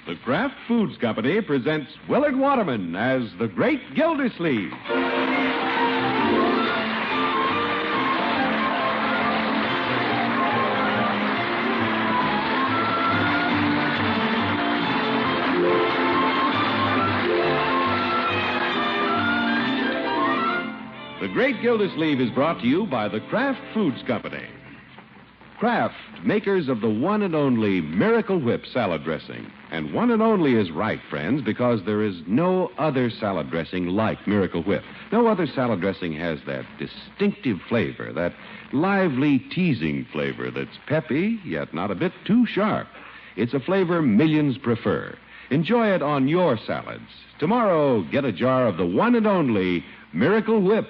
The Kraft Foods Company presents Willard Waterman as the Great Gildersleeve. The Great Gildersleeve is brought to you by the Kraft Foods Company. Kraft, makers of the one and only Miracle Whip salad dressing. And one and only is right, friends, because there is no other salad dressing like Miracle Whip. No other salad dressing has that distinctive flavor, that lively, teasing flavor that's peppy, yet not a bit too sharp. It's a flavor millions prefer. Enjoy it on your salads. Tomorrow, get a jar of the one and only Miracle Whip.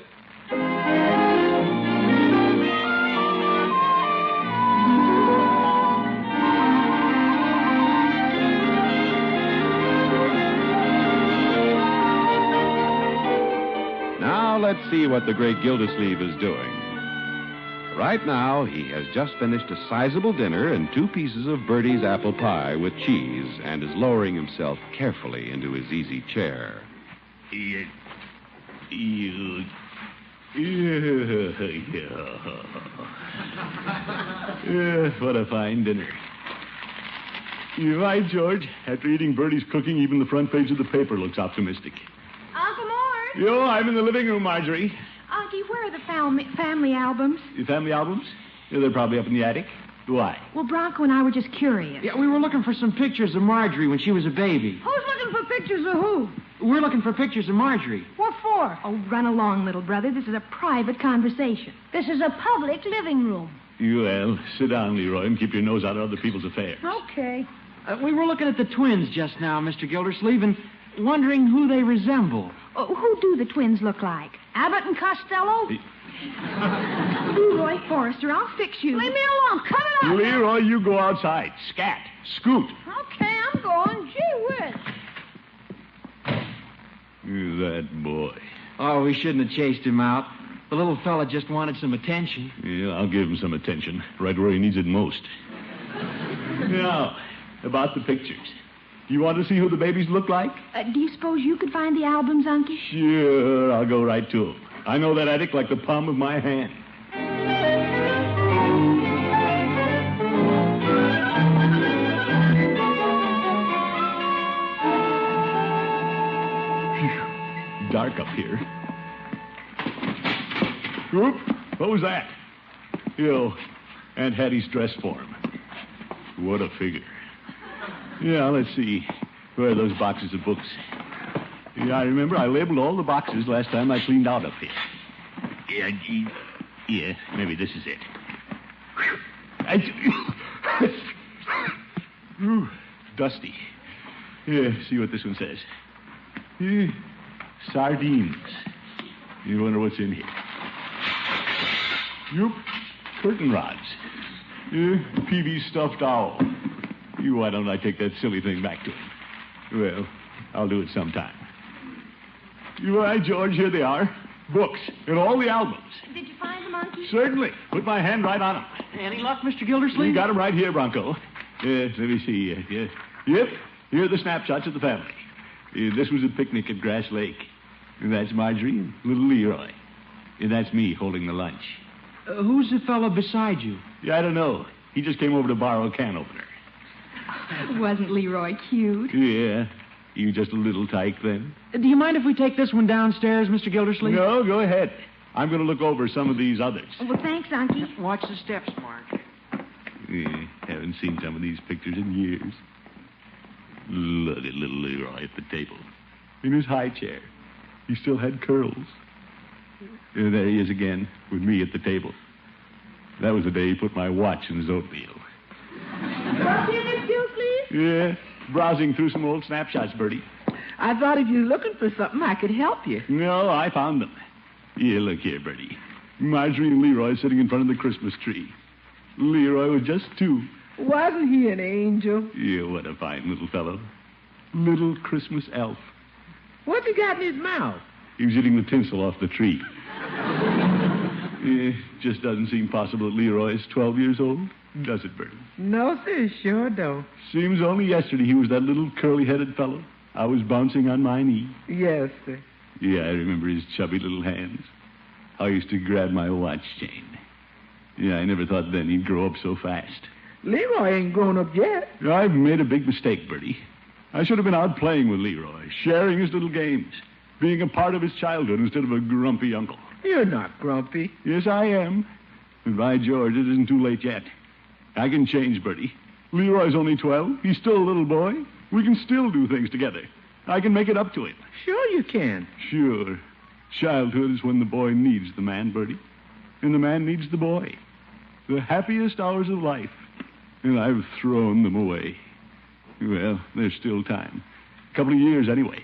Now let's see what the Great Gildersleeve is doing. Right now, he has just finished a sizable dinner and 2 pieces of Bertie's apple pie with cheese and is lowering himself carefully into his easy chair. What a fine dinner. You're right, George. After eating Bertie's cooking, even the front page of the paper looks optimistic. Uncle Mort. Yo, I'm in the living room, Marjorie. Auntie, where are the family albums? Your family albums? Yeah, they're probably up in the attic. Why? Well, Bronco and I were just curious. Yeah, we were looking for some pictures of Marjorie when she was a baby. Who's looking for pictures of who? We're looking for pictures of Marjorie. What for? Oh, run along, little brother. This is a private conversation. This is a public living room. Well, sit down, Leroy, and keep your nose out of other people's affairs. Okay. We were looking at the twins just now, Mr. Gildersleeve, and wondering who they resemble. Who do the twins look like? Abbott and Costello? Leroy Forrester, I'll fix you. Leave me alone. Cut it out. Leroy, you go outside. Scat. Scoot. Okay, I'm going. Gee whiz. That boy. Oh, we shouldn't have chased him out. The little fella just wanted some attention. Yeah, I'll give him some attention. Right where he needs it most. Now, about the pictures. Do you want to see who the babies look like? Do you suppose you could find the albums, Unky? Sure, I'll go right to them. I know that attic like the palm of my hand. Phew, dark up here. Whoop, what was that? Yo, Aunt Hattie's dress form. What a figure. Yeah, let's see. Where are those boxes of books? Yeah, I remember I labeled all the boxes last time I cleaned out up here. Yeah, maybe this is it. Ooh, dusty. Yeah, see what this one says. Sardines. You wonder what's in here. Yoop, curtain rods. PV's stuffed owl. Why don't I take that silly thing back to him? Well, I'll do it sometime. You all right, George? Here they are. Books and all the albums. Did you find them, Unky? Certainly. Put my hand right on them. Any luck, Mr. Gildersleeve? You got them right here, Bronco. Yes, let me see. Yes. Yep, here are the snapshots of the family. This was a picnic at Grass Lake. And that's Marjorie and little Leroy. And that's me holding the lunch. Who's the fellow beside you? Yeah, I don't know. He just came over to borrow a can opener. Wasn't Leroy cute? Yeah. You just a little tyke then? Do you mind if we take this one downstairs, Mr. Gildersleeve? No, go ahead. I'm going to look over some of these others. Well, thanks, Unky. Watch the steps, Mark. Yeah, haven't seen some of these pictures in years. Look at little Leroy at the table. In his high chair. He still had curls. There he is again, with me at the table. That was the day he put my watch in his oatmeal. What's in this too, please? Yeah, browsing through some old snapshots, Bertie. I thought if you were looking for something, I could help you. No, I found them. Yeah, look here, Bertie. Marjorie and Leroy sitting in front of the Christmas tree. Leroy was just 2. Wasn't he an angel? Yeah, what a fine little fellow. Little Christmas elf. What's he got in his mouth? He was eating the tinsel off the tree. Just doesn't seem possible that Leroy is 12 years old, does it, Bertie? No, sir, sure don't. Seems only yesterday he was that little curly-headed fellow I was bouncing on my knee. Yes, sir. Yeah, I remember his chubby little hands. I used to grab my watch chain. Yeah, I never thought then he'd grow up so fast. Leroy ain't grown up yet. I've made a big mistake, Bertie. I should have been out playing with Leroy, sharing his little games, being a part of his childhood instead of a grumpy uncle. You're not grumpy. Yes, I am. And by George, it isn't too late yet. I can change, Bertie. Leroy's only 12. He's still a little boy. We can still do things together. I can make it up to him. Sure you can. Sure. Childhood is when the boy needs the man, Bertie. And the man needs the boy. The happiest hours of life. And I've thrown them away. Well, there's still time. A couple of years anyway.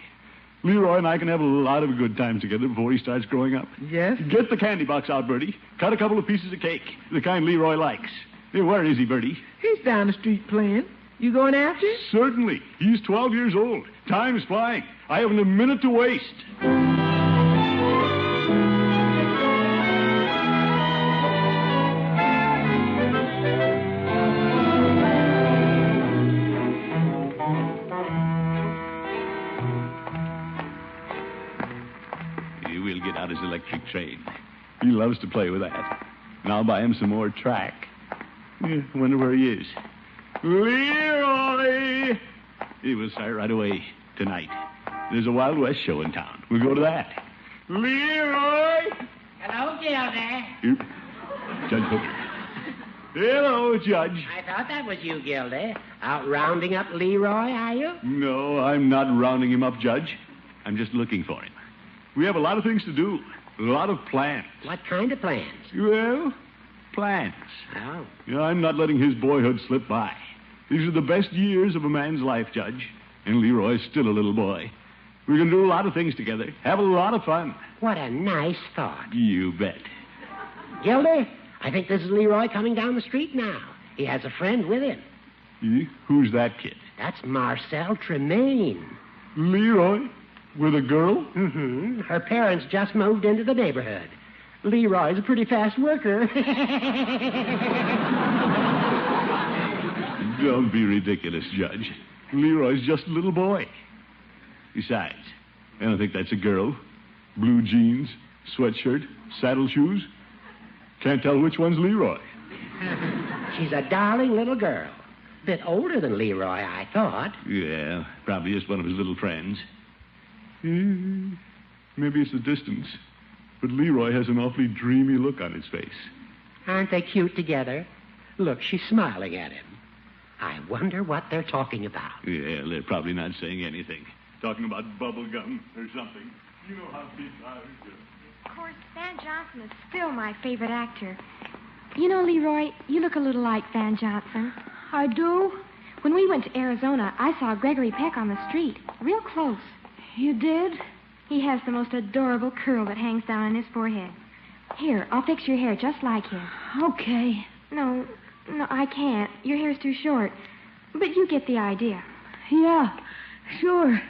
Leroy and I can have a lot of good times together before he starts growing up. Yes? Get the candy box out, Bertie. Cut a couple of pieces of cake. The kind Leroy likes. Hey, where is he, Bertie? He's down the street playing. You going after him? Certainly. He's 12 years old. Time's flying. I haven't a minute to waste. We'll get out his electric train. He loves to play with that. And I'll buy him some more track. I wonder where he is. Leroy! He will start right away tonight. There's a Wild West show in town. We'll go to that. Leroy! Hello, Gilda. Judge Hooker. Hello, Judge. I thought that was you, Gilda. Out rounding up Leroy, are you? No, I'm not rounding him up, Judge. I'm just looking for him. We have a lot of things to do. A lot of plans. What kind of plans? Well, plans. Oh. I'm not letting his boyhood slip by. These are the best years of a man's life, Judge. And Leroy's still a little boy. We're going to do a lot of things together. Have a lot of fun. What a nice thought. You bet. Gilda, I think this is Leroy coming down the street now. He has a friend with him. Who's that kid? That's Marcelle Tremaine. Leroy? With a girl? Mm-hmm. Her parents just moved into the neighborhood. Leroy's a pretty fast worker. Don't be ridiculous, Judge. Leroy's just a little boy. Besides, I don't think that's a girl. Blue jeans, sweatshirt, saddle shoes. Can't tell which one's Leroy. She's a darling little girl. Bit older than Leroy, I thought. Yeah, probably just one of his little friends. Maybe it's the distance. But Leroy has an awfully dreamy look on his face. Aren't they cute together? Look, she's smiling at him. I wonder what they're talking about. Yeah, they're probably not saying anything. Talking about bubble gum or something. You know how people are. Of course, Van Johnson is still my favorite actor. You know, Leroy, you look a little like Van Johnson. I do? When we went to Arizona, I saw Gregory Peck on the street, real close. You did? He has the most adorable curl that hangs down on his forehead. Here, I'll fix your hair just like him. Okay. No, I can't. Your hair's too short. But you get the idea. Yeah, sure.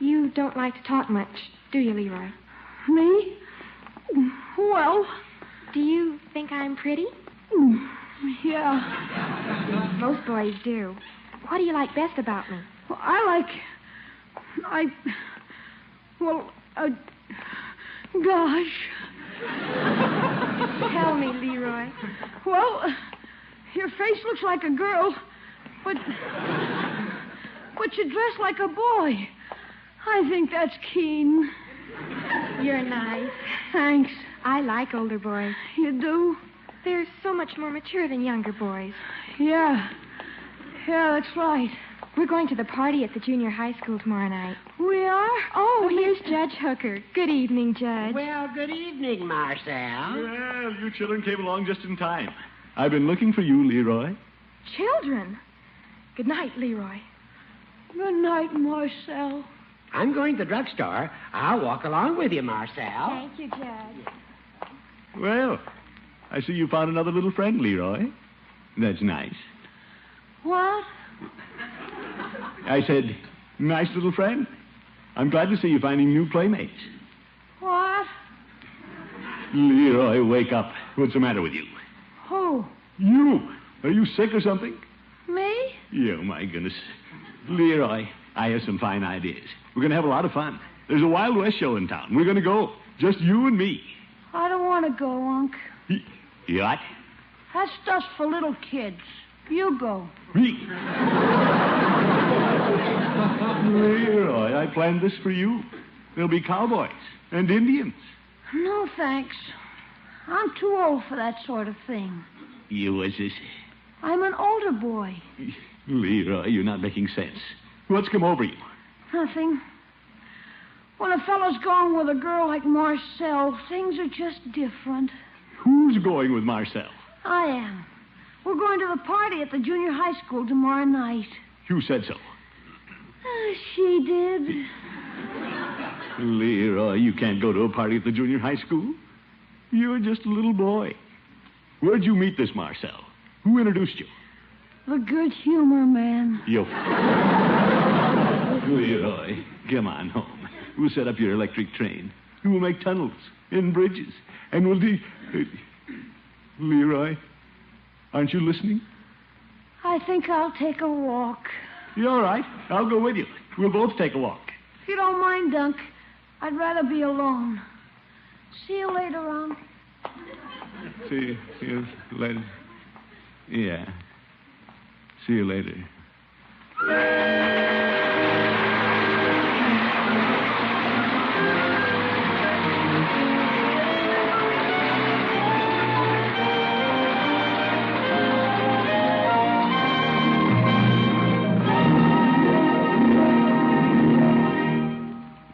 You don't like to talk much, do you, Leroy? Me? Well... Do you think I'm pretty? Yeah. Most boys do. What do you like best about me? Well, gosh. Tell me, Leroy. Well, your face looks like a girl, but you dress like a boy. I think that's keen. You're nice. Thanks. I like older boys. You do? They're so much more mature than younger boys. Yeah. Yeah, that's right. We're going to the party at the junior high school tomorrow night. We are? Oh, here's Judge Hooker. Good evening, Judge. Well, good evening, Marcelle. Well, you children came along just in time. I've been looking for you, Leroy. Children. Good night, Leroy. Good night, Marcelle. I'm going to the drugstore. I'll walk along with you, Marcelle. Thank you, Judge. Well, I see you found another little friend, Leroy. That's nice. What? I said, nice little friend. I'm glad to see you finding new playmates. What? Leroy, wake up. What's the matter with you? Who? You. Are you sick or something? Me? Yeah, my goodness. Leroy, I have some fine ideas. We're going to have a lot of fun. There's a Wild West show in town. We're going to go. Just you and me. I don't want to go, Unc. What? That's just for little kids. You go. Me? Leroy, I planned this for you. There'll be cowboys and Indians. No, thanks. I'm too old for that sort of thing. You was this? I'm an older boy. Leroy, you're not making sense. What's come over you? Nothing. When a fellow's going with a girl like Marcelle, things are just different. Who's going with Marcelle? I am. We're going to the party at the junior high school tomorrow night. Who said so? She did. Leroy, you can't go to a party at the junior high school. You're just a little boy. Where'd you meet this Marcelle? Who introduced you? The good humor man. You. Leroy, come on home. We'll set up your electric train. We'll make tunnels and bridges. And we'll Leroy, aren't you listening? I think I'll take a walk. You're all right. I'll go with you. We'll both take a walk. If you don't mind, Dunk, I'd rather be alone. See you later, Unc. See you later. Yeah. See you later.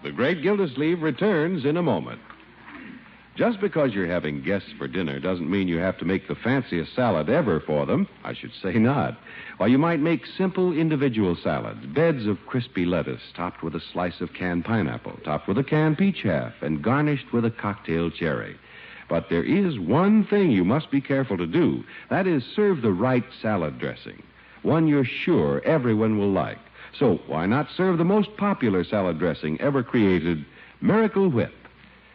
The Great Gildersleeve returns in a moment. Just because you're having guests for dinner doesn't mean you have to make the fanciest salad ever for them. I should say not. While you might make simple individual salads, beds of crispy lettuce topped with a slice of canned pineapple, topped with a canned peach half, and garnished with a cocktail cherry. But there is one thing you must be careful to do. That is, serve the right salad dressing, one you're sure everyone will like. So why not serve the most popular salad dressing ever created, Miracle Whip?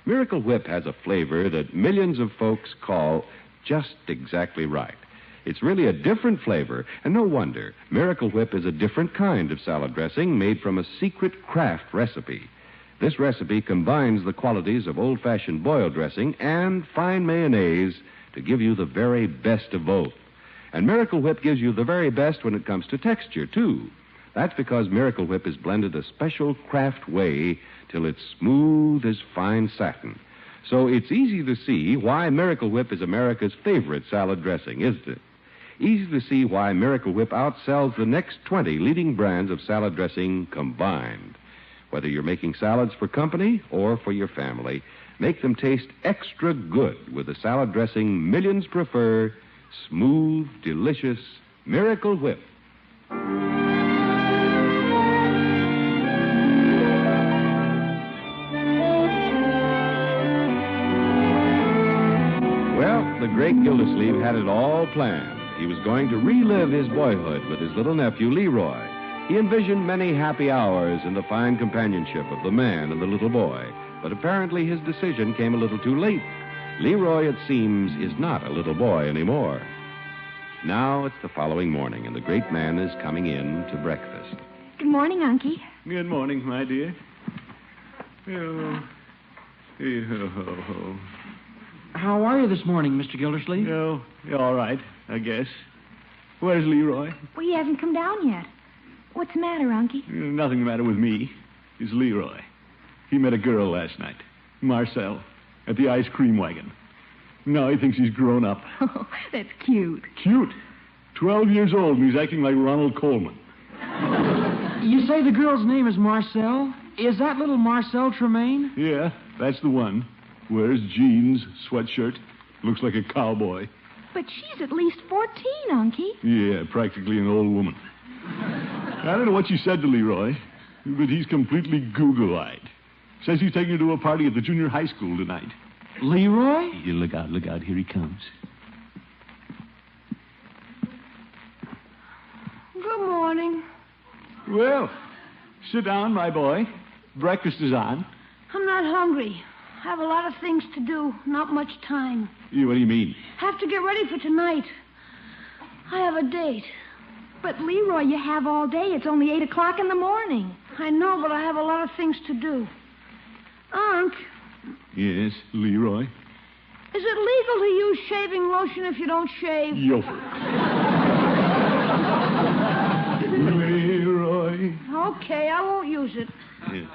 Miracle Whip has a flavor that millions of folks call just exactly right. It's really a different flavor, and no wonder. Miracle Whip is a different kind of salad dressing made from a secret Kraft recipe. This recipe combines the qualities of old-fashioned boiled dressing and fine mayonnaise to give you the very best of both. And Miracle Whip gives you the very best when it comes to texture, too. That's because Miracle Whip is blended a special Kraft way till it's smooth as fine satin. So it's easy to see why Miracle Whip is America's favorite salad dressing, isn't it? Easy to see why Miracle Whip outsells the next 20 leading brands of salad dressing combined. Whether you're making salads for company or for your family, make them taste extra good with the salad dressing millions prefer, smooth, delicious Miracle Whip. The great Gildersleeve had it all planned. He was going to relive his boyhood with his little nephew, Leroy. He envisioned many happy hours in the fine companionship of the man and the little boy. But apparently his decision came a little too late. Leroy, it seems, is not a little boy anymore. Now it's the following morning, and the great man is coming in to breakfast. Good morning, Unky. Good morning, my dear. Oh. How are you this morning, Mr. Gildersleeve? Oh, all right, I guess. Where's Leroy? Well, he hasn't come down yet. What's the matter, Unky? Nothing the matter with me. It's Leroy. He met a girl last night, Marcelle, at the ice cream wagon. Now he thinks he's grown up. Oh, that's cute. Cute? 12 years old, and he's acting like Ronald Coleman. You say the girl's name is Marcelle? Is that little Marcelle Tremaine? Yeah, that's the one. Wears jeans, sweatshirt, looks like a cowboy. But she's at least 14, Unky. Yeah, practically an old woman. I don't know what she said to Leroy, but he's completely goo-goo-eyed. Says he's taking her to a party at the junior high school tonight. Leroy? You look out, here he comes. Good morning. Well, sit down, my boy. Breakfast is on. I'm not hungry. I have a lot of things to do. Not much time. What do you mean? Have to get ready for tonight. I have a date. But, Leroy, you have all day. It's only 8 o'clock in the morning. I know, but I have a lot of things to do. Unc, Yes, Leroy? is it legal to use shaving lotion if you don't shave? Yofer. Leroy. Okay, I won't use it. Yeah.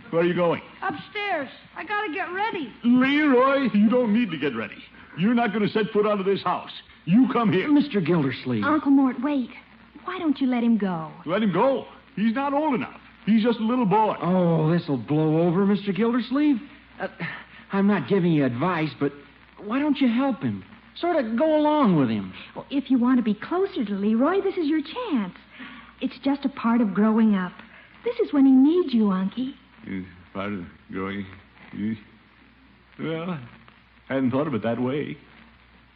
Where are you going? Upstairs. I gotta get ready. Leroy, you don't need to get ready. You're not going to set foot out of this house. You come here. Mr. Gildersleeve. Uncle Mort, wait. Why don't you let him go? Let him go. He's not old enough. He's just a little boy. Oh, this'll blow over, Mr. Gildersleeve. I'm not giving you advice, but why don't you help him? Sort of go along with him. Well, if you want to be closer to Leroy, this is your chance. It's just a part of growing up. This is when he needs you, Unky. Part of growing. Well, I hadn't thought of it that way.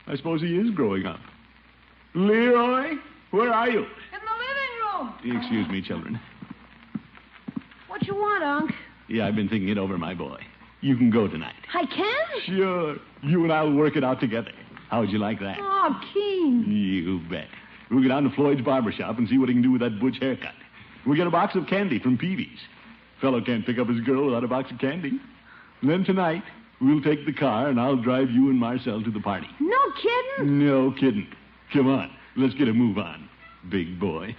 I suppose he is growing up. Leroy, where are you? In the living room. Excuse me, children. What you want, Unc? Yeah, I've been thinking it over, my boy. You can go tonight. I can? Sure. You and I will work it out together. How would you like that? Oh, Keen. You bet. We'll go down to Floyd's barber shop and see what he can do with that butch haircut. We'll get a box of candy from Peavy's. Fellow can't pick up his girl without a box of candy. And then tonight, we'll take the car and I'll drive you and Marcelle to the party. No kidding? No kidding. Come on. Let's get a move on, big boy.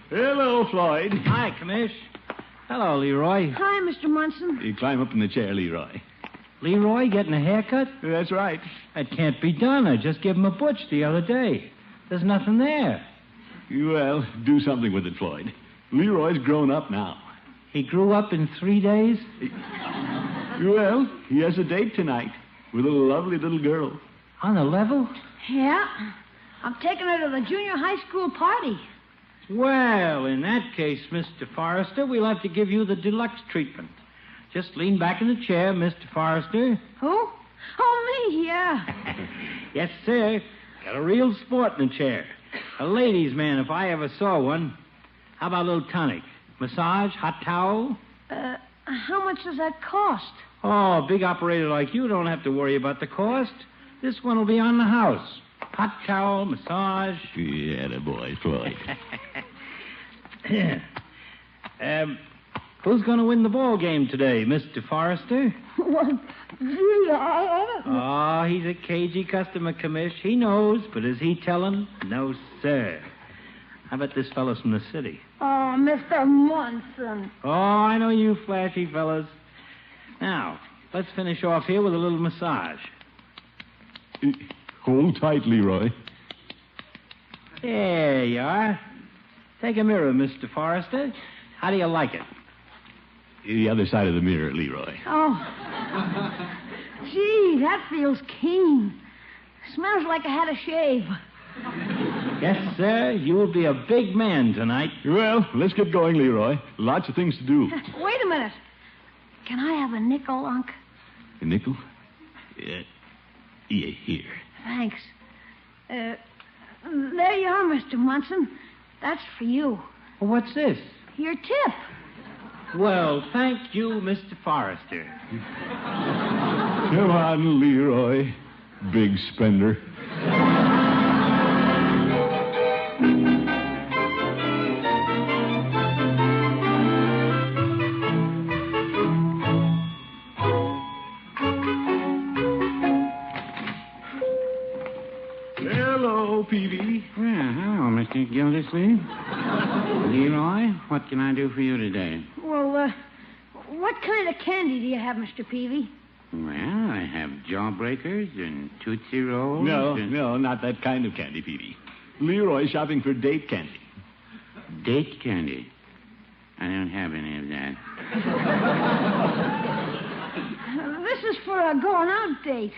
Hello, Floyd. Hi, Commish. Hello, Leroy. Hi, Mr. Munson. You climb up in the chair, Leroy. Leroy getting a haircut? That's right. That can't be done. I just gave him a butch the other day. There's nothing there. Well, do something with it, Floyd. Leroy's grown up now. He grew up in 3 days? Well, he has a date tonight with a lovely little girl. On the level? Yeah. I'm taking her to the junior high school party. Well, in that case, Mr. Forrester, we'll have to give you the deluxe treatment. Just lean back in the chair, Mr. Forrester. Who? Oh, me, yeah. Yes, sir. Got a real sport in the chair. A ladies' man, if I ever saw one. How about a little tonic? Massage, hot towel? How much does that cost? Oh, a big operator like you don't have to worry about the cost. This one will be on the house. Hot towel, massage. Yeah, the boy, Floyd. Who's going to win the ball game today, Mr. Forrester? Well, gee, Oh, he's a cagey customer, Commish. He knows, but is he telling? No, sir. How about this fellow's from the city? Oh, Mr. Munson. Oh, I know you flashy fellas. Now, let's finish off here with a little massage. Hold tight, Leroy. There you are. Take a mirror, Mr. Forrester. How do you like it? The other side of the mirror, Leroy. Oh. Gee, that feels keen. Smells like I had a shave. Yes, sir. You'll be a big man tonight. Well, let's get going, Leroy. Lots of things to do. Wait a minute. Can I have a nickel, Unc? A nickel? Yeah, here. Thanks. There you are, Mr. Munson. That's for you. Well, what's this? Your tip. Well, thank you, Mr. Forrester. Come on, Leroy. Big spender. Hello, Peavy. Well, hello, Mr. Gildersleeve. Leroy, what can I do for you today? Well, what kind of candy do you have, Mr. Peavy? Well, I have jawbreakers and Tootsie Rolls. No, not that kind of candy, Peavy. Leroy's shopping for date candy. Date candy. I don't have any of that. This is for a going out date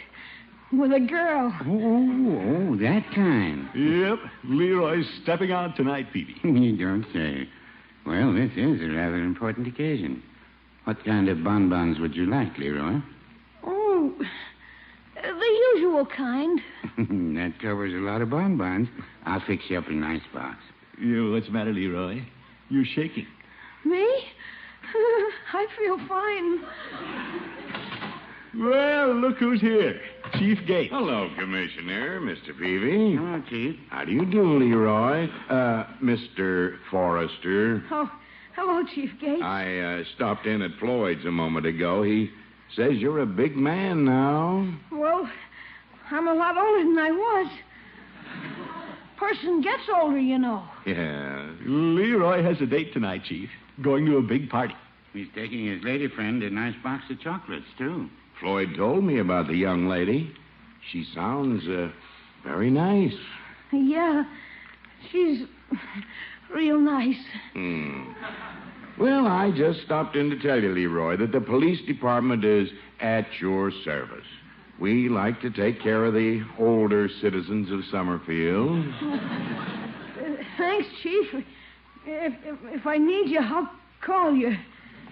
with a girl. Oh, that kind. Yep, Leroy's stepping out tonight, Peavy. You don't say. Well, this is a rather important occasion. What kind of bonbons would you like, Leroy? Oh, the usual usual kind. That covers a lot of bonbons. I'll fix you up a nice box. What's the matter, Leroy? You're shaking. Me? I feel fine. Well, look who's here. Chief Gates. Hello, Commissioner, Mr. Peavy. Hello, Chief. How do you do, Leroy? Mr. Forrester. Oh, hello, Chief Gates. I stopped in at Floyd's a moment ago. He says you're a big man now. Well, I'm a lot older than I was. Person gets older, you know. Yeah. Leroy has a date tonight, Chief. Going to a big party. He's taking his lady friend a nice box of chocolates, too. Floyd told me about the young lady. She sounds very nice. Yeah, she's real nice. Well, I just stopped in to tell you, Leroy, that the police department is at your service. We like to take care of the older citizens of Summerfield. Thanks, Chief. If I need you, I'll call you.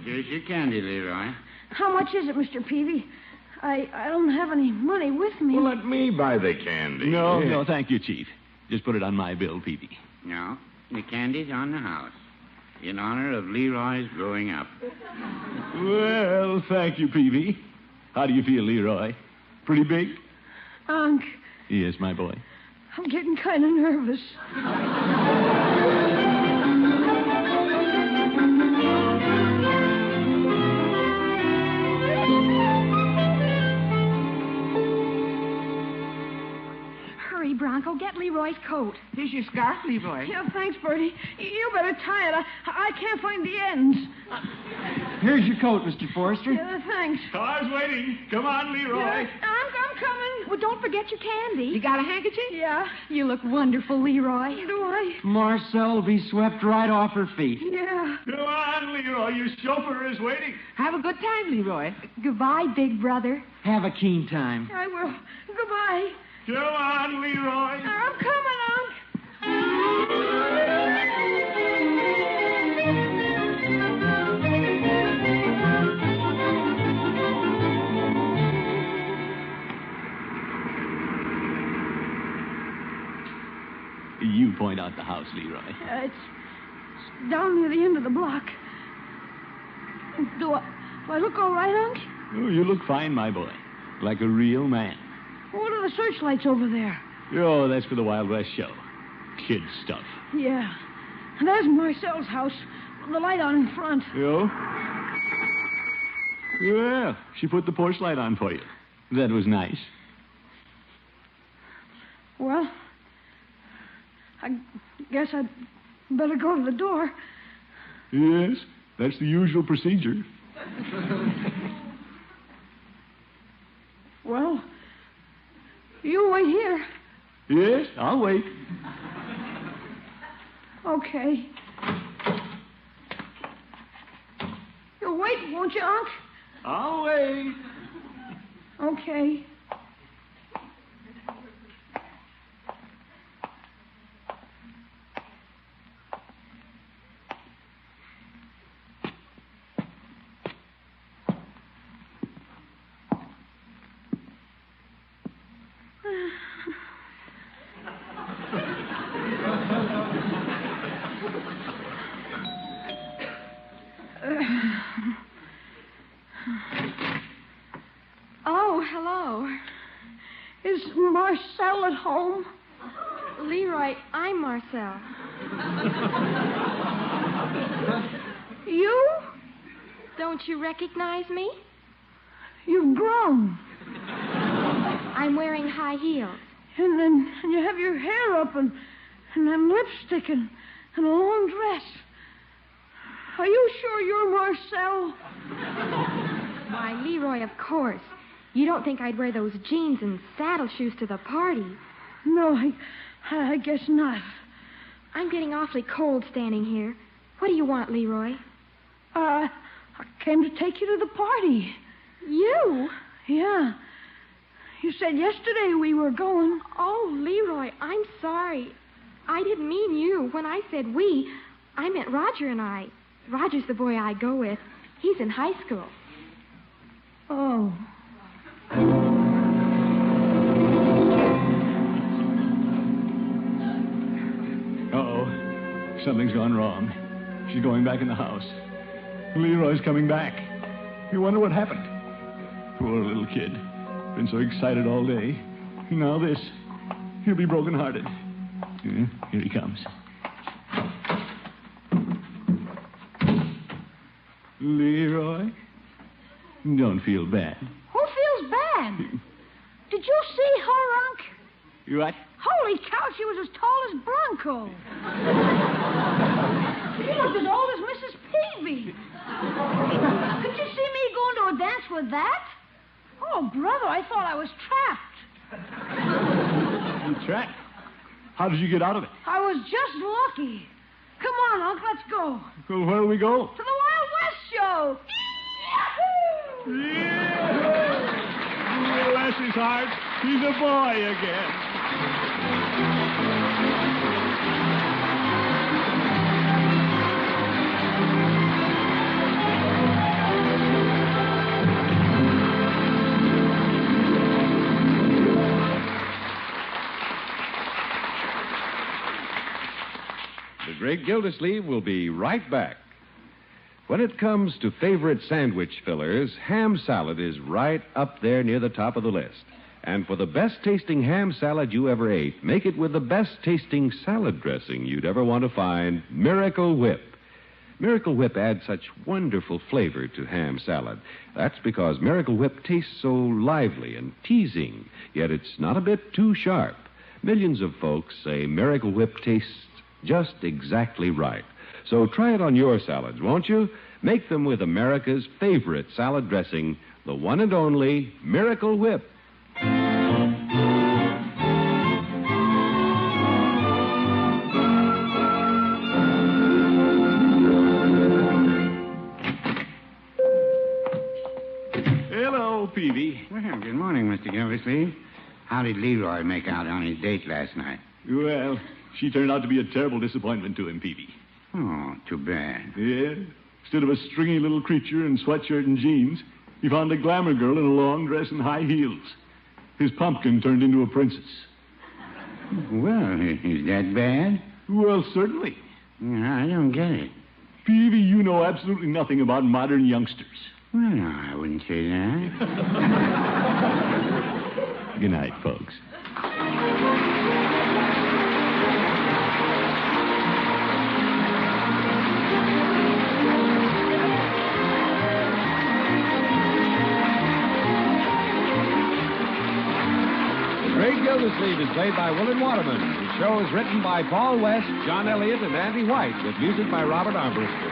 Here's your candy, Leroy. How much is it, Mr. Peavy? I don't have any money with me. Well, let me buy the candy. No, thank you, Chief. Just put it on my bill, Peavy. No, the candy's on the house. In honor of Leroy's growing up. Well, thank you, Peavy. How do you feel, Leroy? Pretty big? Unc, Yes, my boy. I'm getting kind of nervous. Hurry, Bronco. Get Leroy's coat. Here's your scarf, Leroy. Yeah, thanks, Bertie. You better tie it. I can't find the ends. Here's your coat, Mr. Forrester. Yeah, thanks. Car's waiting. Come on, Leroy. Yeah, I'm coming. Well, don't forget your candy. You got a handkerchief? Yeah. You look wonderful, Leroy. Do I? Marcelle will be swept right off her feet. Yeah. Come on, Leroy. Your chauffeur is waiting. Have a good time, Leroy. Goodbye, big brother. Have a keen time. I will. Goodbye. Come on, Leroy. I'm coming, Unc. You point out the house, Leroy. It's down near the end of the block. Do I look all right, Unc? Oh, you look fine, my boy. Like a real man. What are the searchlights over there? Oh, that's for the Wild West show. Kid stuff. Yeah. There's Marcelle's house. The light on in front. Yo? Well, she put the porch light on for you. That was nice. Well, I guess I'd better go to the door. Yes, that's the usual procedure. Well, you wait here. Yes, I'll wait. Okay. You'll wait, won't you, Unc? I'll wait. Okay. Oh, hello. Is Marcelle at home? Leroy, I'm Marcelle. You? Don't you recognize me? You've grown. I'm wearing high heels. And then you have your hair up and then lipstick and a long dress. Are you sure you're Marcelle? Why, Leroy, of course. You don't think I'd wear those jeans and saddle shoes to the party? No, I guess not. I'm getting awfully cold standing here. What do you want, Leroy? I came to take you to the party. You? Yeah. You said yesterday we were going. Oh, Leroy, I'm sorry. I didn't mean you. When I said we, I meant Roger and I. Roger's the boy I go with. He's in high school. Oh. Something's gone wrong. She's going back in the house. Leroy's coming back. You wonder what happened. Poor little kid. Been so excited all day. Now this. He'll be broken-hearted. Here he comes. Leroy, don't feel bad. Who feels bad? Did you see her, Unc? What? Holy cow, she was as tall as Bronco. She looked as old as Mrs. Peavy. Could you see me going to a dance with that? Oh, brother, I thought I was trapped. You trapped? How did you get out of it? I was just lucky. Come on, Unc, let's go. Well, where do we go? To the Wild West show. Yahoo! Yeah! Bless his heart. He's a boy again. The Great Gildersleeve will be right back. When it comes to favorite sandwich fillers, ham salad is right up there near the top of the list. And for the best-tasting ham salad you ever ate, make it with the best-tasting salad dressing you'd ever want to find, Miracle Whip. Miracle Whip adds such wonderful flavor to ham salad. That's because Miracle Whip tastes so lively and teasing, yet it's not a bit too sharp. Millions of folks say Miracle Whip tastes just exactly right. So try it on your salads, won't you? Make them with America's favorite salad dressing, the one and only Miracle Whip. Hello, Peavy. Well, good morning, Mr. Gildersleeve. How did Leroy make out on his date last night? Well, she turned out to be a terrible disappointment to him, Peavy. Oh, too bad. Yeah? Instead of a stringy little creature in sweatshirt and jeans, he found a glamour girl in a long dress and high heels. His pumpkin turned into a princess. Well, is that bad? Well, certainly. I don't get it. Peavy, you know absolutely nothing about modern youngsters. Well, no, I wouldn't say that. Good night, folks. Gildersleeve is played by Willard Waterman. The show is written by Paul West, John Elliott, and Andy White, with music by Robert Armbruster.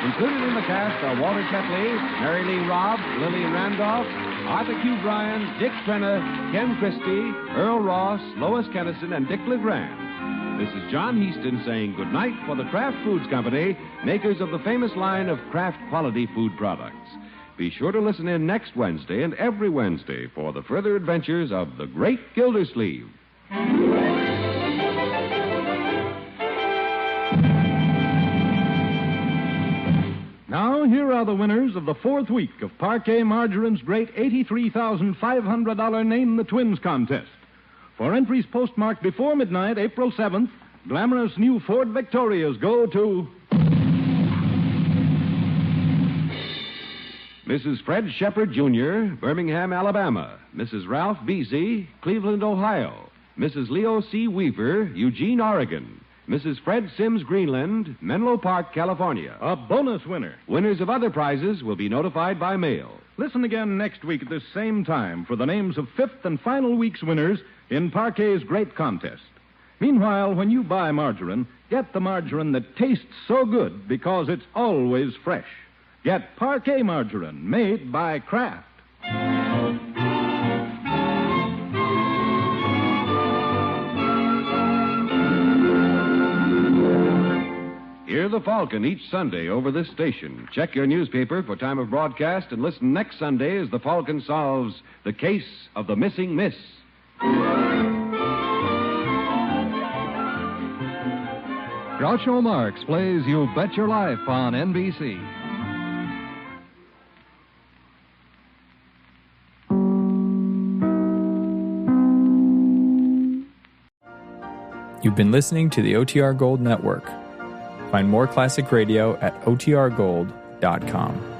Included in the cast are Walter Tetley, Mary Lee Robb, Lillian Randolph, Arthur Q. Bryan, Dick Trenna, Ken Christie, Earl Ross, Lois Kennison, and Dick LeGrand. This is John Heaston saying goodnight for the Kraft Foods Company, makers of the famous line of Kraft quality food products. Be sure to listen in next Wednesday and every Wednesday for the further adventures of the Great Gildersleeve. Now, here are the winners of the fourth week of Parquet Margarine's great $83,500 Name the Twins contest. For entries postmarked before midnight, April 7th, glamorous new Ford Victorias go to Mrs. Fred Shepard, Jr., Birmingham, Alabama. Mrs. Ralph Beasy, Cleveland, Ohio. Mrs. Leo C. Weaver, Eugene, Oregon. Mrs. Fred Sims Greenland, Menlo Park, California. a bonus winner. Winners of other prizes will be notified by mail. Listen again next week at this same time for the names of fifth and final week's winners in Parquet's great contest. Meanwhile, when you buy margarine, get the margarine that tastes so good because it's always fresh. Get Parquet Margarine, made by Kraft. Hear the Falcon each Sunday over this station. Check your newspaper for time of broadcast and listen next Sunday as the Falcon solves the case of the missing miss. Groucho Marx plays You Bet Your Life on NBC. You've been listening to the OTR Gold Network. Find more classic radio at otrgold.com.